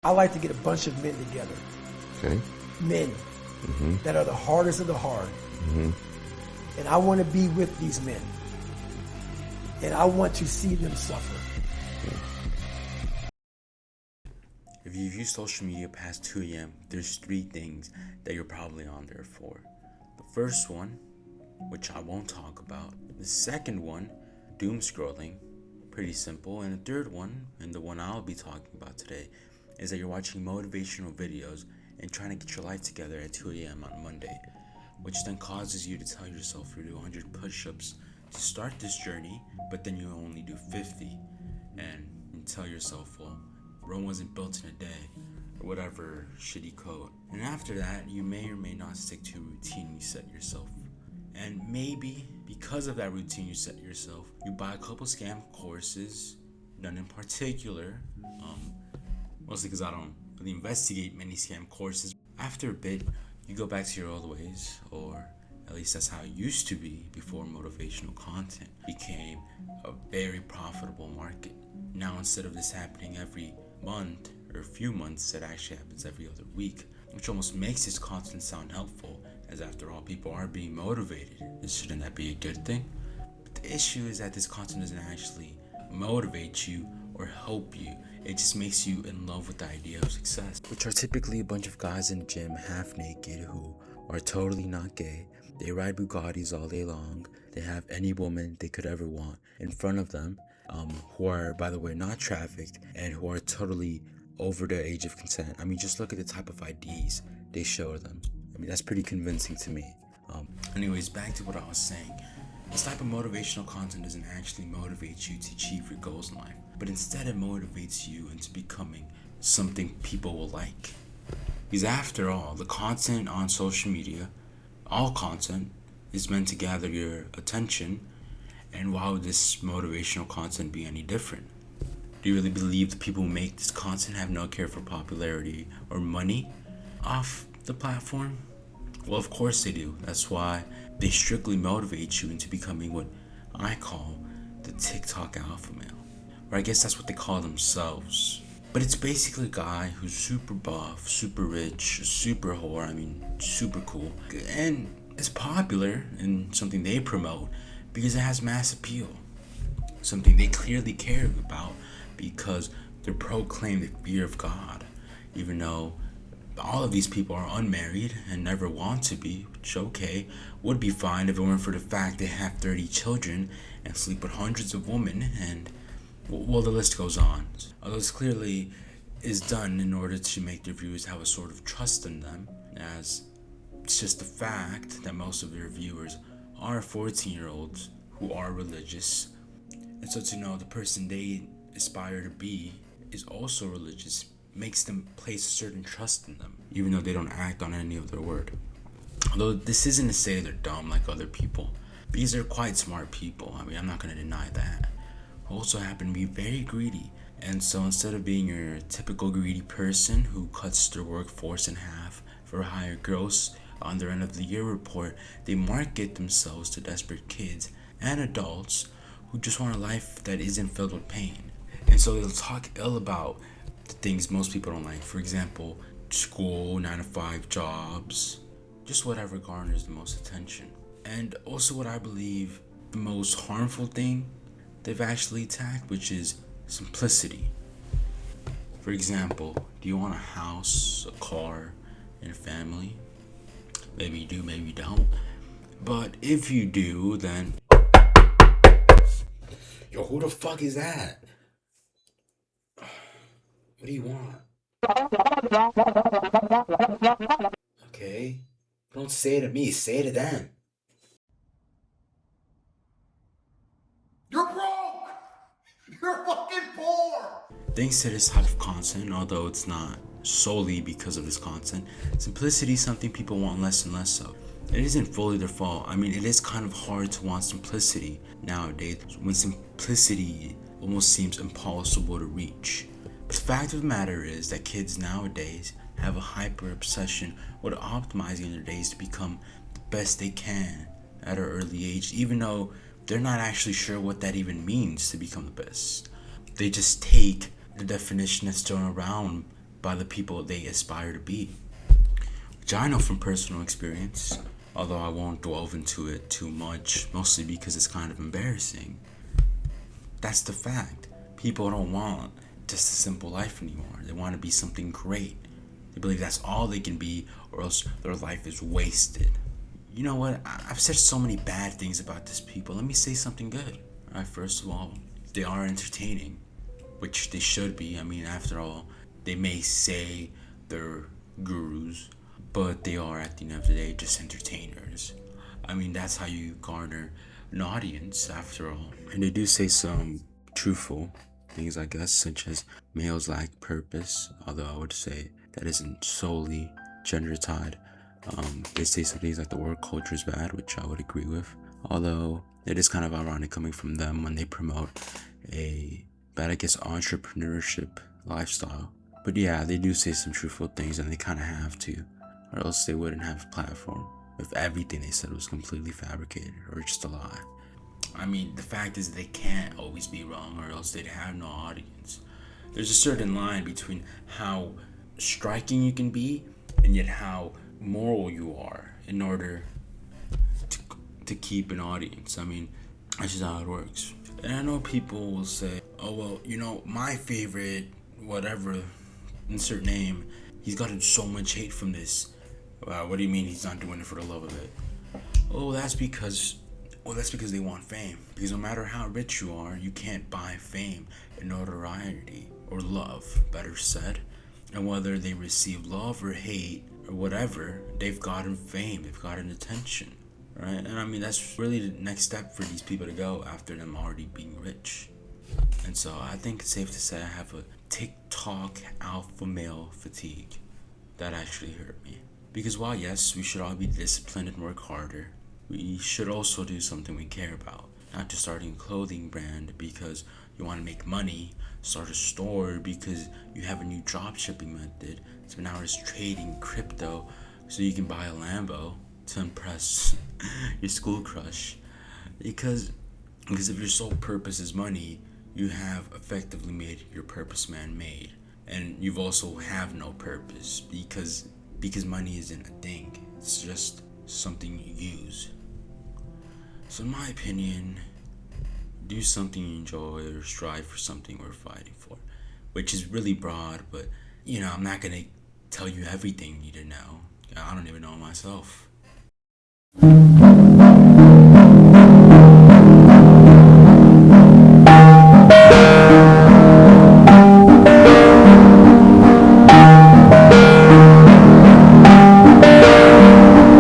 I like to get a bunch of men together. Okay. Men that are the hardest of the hard. And I want to be with these men. And I want to see them suffer. If you've used social media past 2 a.m., there's 3 things that you're probably on there for. The first one, which I won't talk about. The second one, doom scrolling, pretty simple. And the third one, and the one I'll be talking about today, is that you're watching motivational videos and trying to get your life together at 2 a.m. on Monday, which then causes you to tell yourself you do 100 push-ups to start this journey, but then you only do 50, and you tell yourself, well, Rome wasn't built in a day, or whatever shitty quote. And after that, you may or may not stick to a routine you set yourself. And maybe because of that routine you set yourself, you buy a couple scam courses, none in particular, mostly because I don't really investigate many scam courses. After a bit, you go back to your old ways, or at least that's how it used to be before motivational content became a very profitable market. Now, instead of this happening every month or a few months, it actually happens every other week, which almost makes this content sound helpful, as after all, people are being motivated. Shouldn't that be a good thing? But the issue is that this content doesn't actually motivate you or help you. It just makes you in love with the idea of success, which are typically a bunch of guys in the gym half naked who are totally not gay. They ride Bugattis all day long. They have any woman they could ever want in front of them, who are, by the way, not trafficked, and who are totally over the age of consent. I mean, just look at the type of IDs they show them. I mean, that's pretty convincing to me. Anyways, back to what I was saying. This type of motivational content doesn't actually motivate you to achieve your goals in life, but instead it motivates you into becoming something people will like. Because after all, the content on social media, all content, is meant to gather your attention, and why would this motivational content be any different? Do you really believe the people who make this content have no care for popularity or money off the platform? Well, of course they do. That's why they strictly motivate you into becoming what I call the TikTok alpha male. Or I guess that's what they call themselves. But it's basically a guy who's super buff, super rich, super whore, super cool. And it's popular and something they promote because it has mass appeal. Something they clearly care about because they proclaim the fear of God. Even though all of these people are unmarried and never want to be, which would be fine if it weren't for the fact they have 30 children and sleep with hundreds of women, and well, the list goes on. Although this clearly is done in order to make their viewers have a sort of trust in them, as it's just the fact that most of their viewers are 14-year-olds who are religious, and so to know the person they aspire to be is also religious makes them place a certain trust in them, even though they don't act on any of their word. Although this isn't to say they're dumb like other people, because they're quite smart people. I'm not going to deny that. Also happen to be very greedy, and so instead of being your typical greedy person who cuts their workforce in half for a higher gross on their end of the year report, they market themselves to desperate kids and adults who just want a life that isn't filled with pain. And so they'll talk ill about the things most people don't like. For example, school, 9-to-5 jobs, just whatever garners the most attention. And also what I believe the most harmful thing they've actually attacked, which is simplicity. For example, do you want a house, a car, and a family? Maybe you do, maybe you don't. But if you do, then... Yo, who the fuck is that? What do you want? Okay. Don't say it to me, say it to them. You're broke! You're fucking poor! Thanks to this type of content, although it's not solely because of this content, simplicity is something people want less and less of. It isn't fully their fault. It is kind of hard to want simplicity nowadays when simplicity almost seems impossible to reach. But the fact of the matter is that kids nowadays have a hyper obsession with optimizing their days to become the best they can at an early age, even though they're not actually sure what that even means to become the best. They just take the definition that's thrown around by the people they aspire to be, which I know from personal experience, although I won't delve into it too much, mostly because it's kind of embarrassing. That's the fact. People don't want just a simple life anymore. They want to be something great. They believe that's all they can be, or else their life is wasted. You know what? I've said so many bad things about these people. Let me say something good. All right, first of all, they are entertaining, which they should be. I mean, after all, they may say they're gurus, but they are, at the end of the day, just entertainers. I mean, that's how you garner an audience, after all. And they do say some truthful things, I guess, such as males lack purpose, although I would say that isn't solely gender tied. They say some things like the work culture is bad, which I would agree with, although it is kind of ironic coming from them when they promote a bad, I guess, entrepreneurship lifestyle. But yeah, they do say some truthful things, and they kind of have to, or else they wouldn't have a platform if everything they said was completely fabricated or just a lie. I mean, the fact is they can't always be wrong, or else they'd have no audience. There's a certain line between how striking you can be and yet how moral you are in order to keep an audience. I mean, that's just how it works. And I know people will say, oh, well, you know, my favorite, whatever, insert name, he's gotten so much hate from this. What do you mean he's not doing it for the love of it? Oh, that's because they want fame. Because no matter how rich you are, you can't buy fame and notoriety, or love, better said. And whether they receive love or hate or whatever, they've gotten fame, they've gotten attention, right? And I mean, that's really the next step for these people to go after them already being rich. And so I think it's safe to say I have a TikTok alpha male fatigue that actually hurt me. Because while yes, we should all be disciplined and work harder, we should also do something we care about. Not just starting a clothing brand because you want to make money, start a store because you have a new drop shipping method, spend hours trading crypto so you can buy a Lambo to impress your school crush. Because if your sole purpose is money, you have effectively made your purpose man-made. And you've also have no purpose because money isn't a thing. It's just something you use. So in my opinion, do something you enjoy or strive for something worth fighting for. Which is really broad, but you know, I'm not gonna tell you everything you need to know. I don't even know myself.